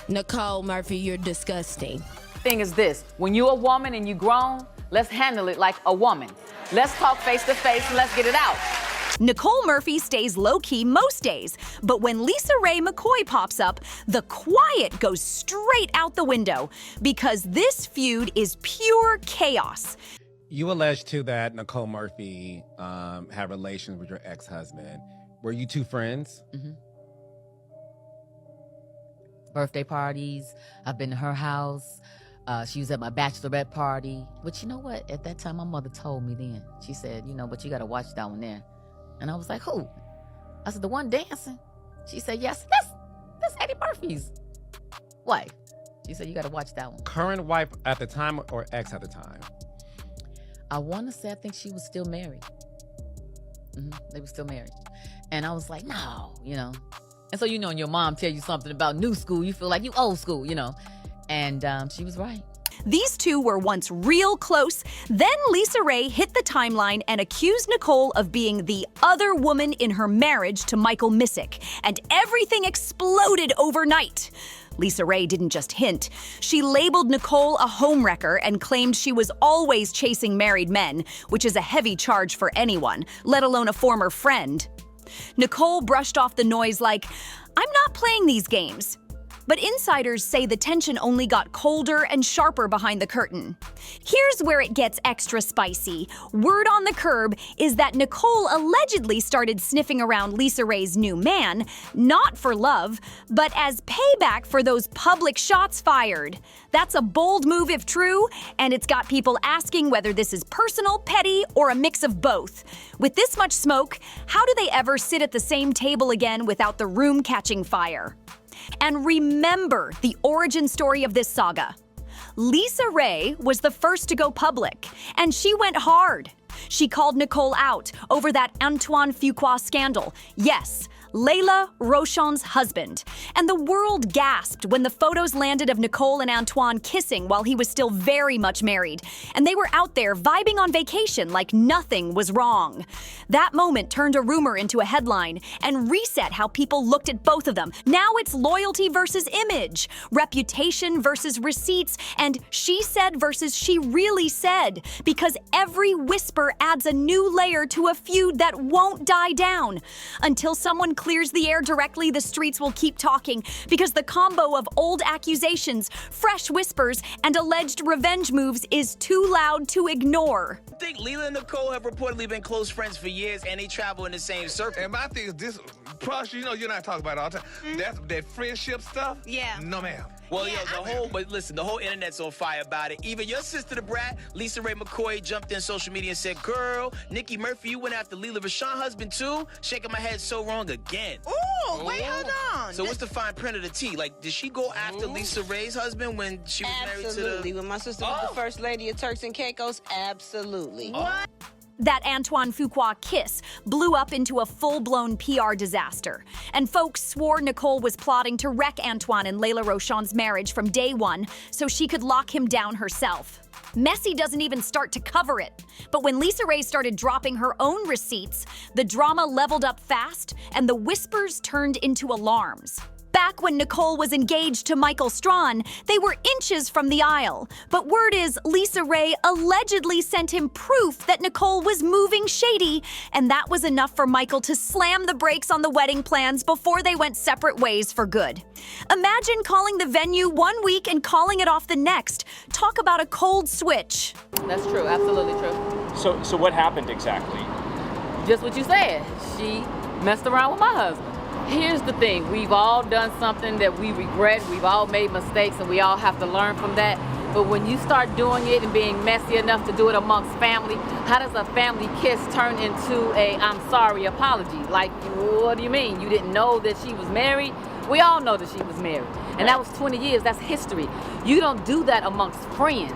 Nicole Murphy, you're disgusting. Thing is this, when you're a woman and you grown, let's handle it like a woman. Let's talk face to face and let's get it out. Nicole Murphy stays low-key most days, but when LisaRaye McCoy pops up, the quiet goes straight out the window because this feud is pure chaos. You allege too that Nicole Murphy had relations with your ex-husband. Were you two friends? Mm-hmm. Birthday parties, I've been to her house. She was at my bachelorette party. But you know what? At that time, my mother told me then. She said, you know, but you got to watch that one there. And I was like, who? I said, the one dancing. She said, yes, that's Eddie Murphy's wife. She said, you got to watch that one. Current wife at the time or ex at the time? I want to say, I think she was still married. They were still married. And I was like, no, you know. And so, you know, when your mom tell you something about new school, you feel like you old school, you know. And she was right. These two were once real close. Then LisaRaye hit the timeline and accused Nicole of being the other woman in her marriage to Michael Missick. And everything exploded overnight. LisaRaye didn't just hint. She labeled Nicole a homewrecker and claimed she was always chasing married men, which is a heavy charge for anyone, let alone a former friend. Nicole brushed off the noise like, I'm not playing these games. But insiders say the tension only got colder and sharper behind the curtain. Here's where it gets extra spicy. Word on the curb is that Nicole allegedly started sniffing around LisaRaye's new man, not for love, but as payback for those public shots fired. That's a bold move if true, and it's got people asking whether this is personal, petty, or a mix of both. With this much smoke, how do they ever sit at the same table again without the room catching fire? And remember the origin story of this saga. LisaRaye was the first to go public, and she went hard. She called Nicole out over that Antoine Fuqua scandal. Yes, Layla Rochon's husband. And the world gasped when the photos landed of Nicole and Antoine kissing while he was still very much married. And they were out there vibing on vacation like nothing was wrong. That moment turned a rumor into a headline and reset how people looked at both of them. Now it's loyalty versus image, reputation versus receipts, and she said versus she really said. Because every whisper adds a new layer to a feud that won't die down. Until someone clears the air directly, the streets will keep talking because the combo of old accusations, fresh whispers, and alleged revenge moves is too loud to ignore. I think Leela and Nicole have reportedly been close friends for years, and they travel in the same circle. And my thing is this, plus, you know, you're not talking about it all the time. That friendship stuff? Yeah. No, ma'am. Well, but listen, the whole internet's on fire about it. Even your sister, the brat, LisaRaye McCoy, jumped in social media and said, girl, Nikki Murphy, you went after Lela Rashawn's husband too? Shaking my head so wrong again. Ooh, wait, hold on. So what's the fine print of the tea? Like, did she go after LisaRaye's husband when she was married to the... Absolutely. When my sister was the first lady of Turks and Caicos, absolutely. What? That Antoine Fuqua kiss blew up into a full-blown PR disaster. And folks swore Nicole was plotting to wreck Antoine and Layla Rochon's marriage from day one so she could lock him down herself. Messi doesn't even start to cover it. But when LisaRaye started dropping her own receipts, the drama leveled up fast and the whispers turned into alarms. Back when Nicole was engaged to Michael Strawn, they were inches from the aisle. But word is LisaRaye allegedly sent him proof that Nicole was moving shady, and that was enough for Michael to slam the brakes on the wedding plans before they went separate ways for good. Imagine calling the venue one week and calling it off the next. Talk about a cold switch. That's true, absolutely true. So what happened exactly? Just what you said. She messed around with my husband. Here's the thing, we've all done something that we regret, we've all made mistakes, and we all have to learn from that. But when you start doing it and being messy enough to do it amongst family, how does a family kiss turn into a I'm sorry apology? Like, what do you mean? You didn't know that she was married? We all know that she was married. And that was 20 years, that's history. You don't do that amongst friends.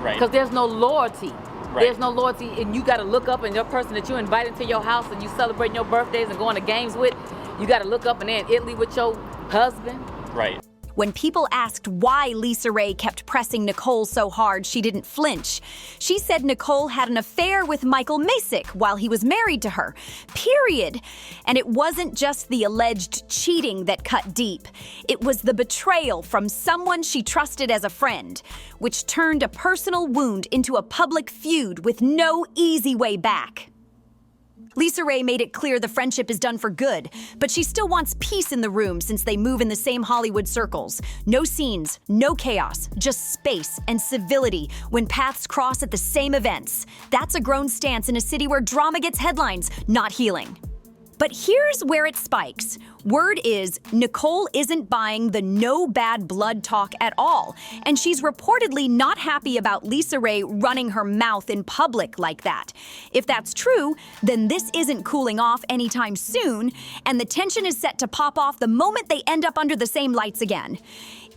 Right. Because there's no loyalty. Right. There's no loyalty, and you gotta look up and your person that you invite into your house and you celebrating your birthdays and going to games with, you gotta look up and they're in Italy with your husband. Right. When people asked why LisaRaye kept pressing Nicole so hard, she didn't flinch. She said Nicole had an affair with Michael Misick while he was married to her. Period. And it wasn't just the alleged cheating that cut deep. It was the betrayal from someone she trusted as a friend, which turned a personal wound into a public feud with no easy way back. LisaRaye made it clear the friendship is done for good, but she still wants peace in the room since they move in the same Hollywood circles. No scenes, no chaos, just space and civility when paths cross at the same events. That's a grown stance in a city where drama gets headlines, not healing. But here's where it spikes. Word is Nicole isn't buying the no bad blood talk at all, and she's reportedly not happy about LisaRaye running her mouth in public like that. If that's true, then this isn't cooling off anytime soon, and the tension is set to pop off the moment they end up under the same lights again.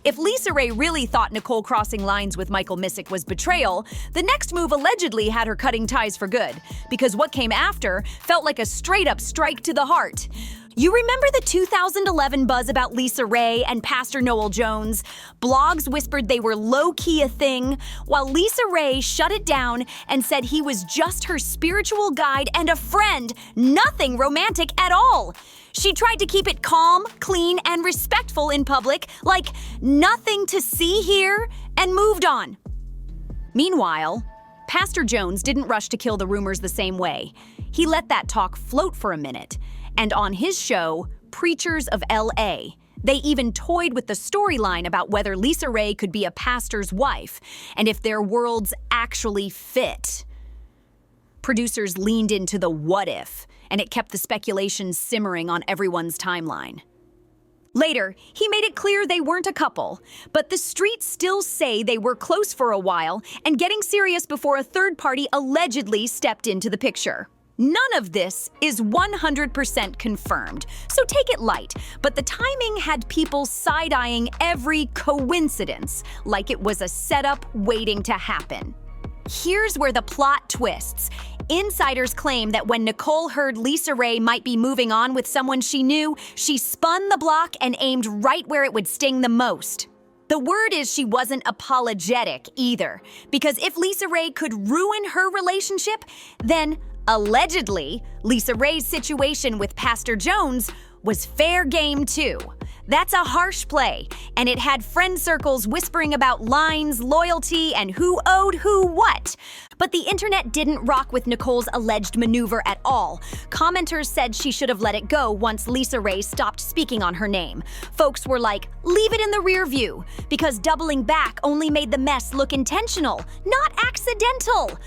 If LisaRaye really thought Nicole crossing lines with Michael Misick was betrayal, the next move allegedly had her cutting ties for good, because what came after felt like a straight-up strike to the heart. You remember the 2011 buzz about LisaRaye and Pastor Noel Jones? Blogs whispered they were low-key a thing, while LisaRaye shut it down and said he was just her spiritual guide and a friend, nothing romantic at all. She tried to keep it calm, clean, and respectful in public, like nothing to see here, and moved on. Meanwhile, Pastor Jones didn't rush to kill the rumors the same way. He let that talk float for a minute. And on his show, Preachers of L.A., they even toyed with the storyline about whether LisaRaye could be a pastor's wife, and if their worlds actually fit. Producers leaned into the what if, and it kept the speculation simmering on everyone's timeline. Later, he made it clear they weren't a couple, but the streets still say they were close for a while and getting serious before a third party allegedly stepped into the picture. None of this is 100% confirmed, so take it light, but the timing had people side-eyeing every coincidence, like it was a setup waiting to happen. Here's where the plot twists. Insiders claim that when Nicole heard LisaRaye might be moving on with someone she knew, she spun the block and aimed right where it would sting the most. The word is she wasn't apologetic either, because if LisaRaye could ruin her relationship, then allegedly, LisaRaye's situation with Pastor Jones was fair game too. That's a harsh play, and it had friend circles whispering about lines, loyalty, and who owed who what. But the internet didn't rock with Nicole's alleged maneuver at all. Commenters said she should have let it go once LisaRaye stopped speaking on her name. Folks were like, leave it in the rear view, because doubling back only made the mess look intentional, not accidental.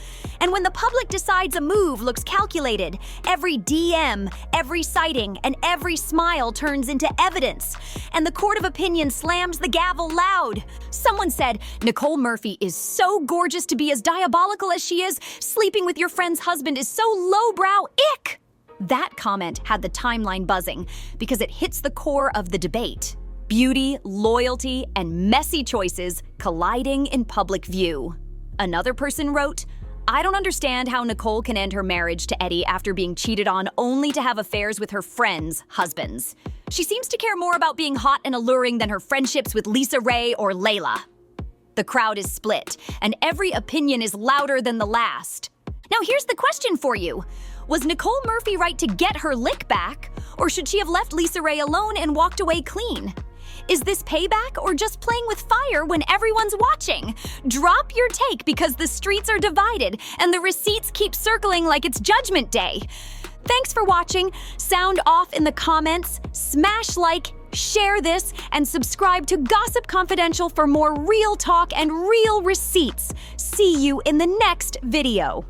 And when the public decides a move looks calculated, every DM, every sighting, and every smile turns into evidence. And the court of opinion slams the gavel loud. Someone said, Nicole Murphy is so gorgeous to be as diabolical as she is. Sleeping with your friend's husband is so lowbrow. Ick! That comment had the timeline buzzing because it hits the core of the debate. Beauty, loyalty, and messy choices colliding in public view. Another person wrote, I don't understand how Nicole can end her marriage to Eddie after being cheated on only to have affairs with her friends' husbands. She seems to care more about being hot and alluring than her friendships with LisaRaye or Layla. The crowd is split, and every opinion is louder than the last. Now here's the question for you. Was Nicole Murphy right to get her lick back, or should she have left LisaRaye alone and walked away clean? Is this payback or just playing with fire when everyone's watching? Drop your take because the streets are divided and the receipts keep circling like it's Judgment Day. Thanks for watching. Sound off in the comments, smash like, share this, and subscribe to Gossip Confidential for more real talk and real receipts. See you in the next video.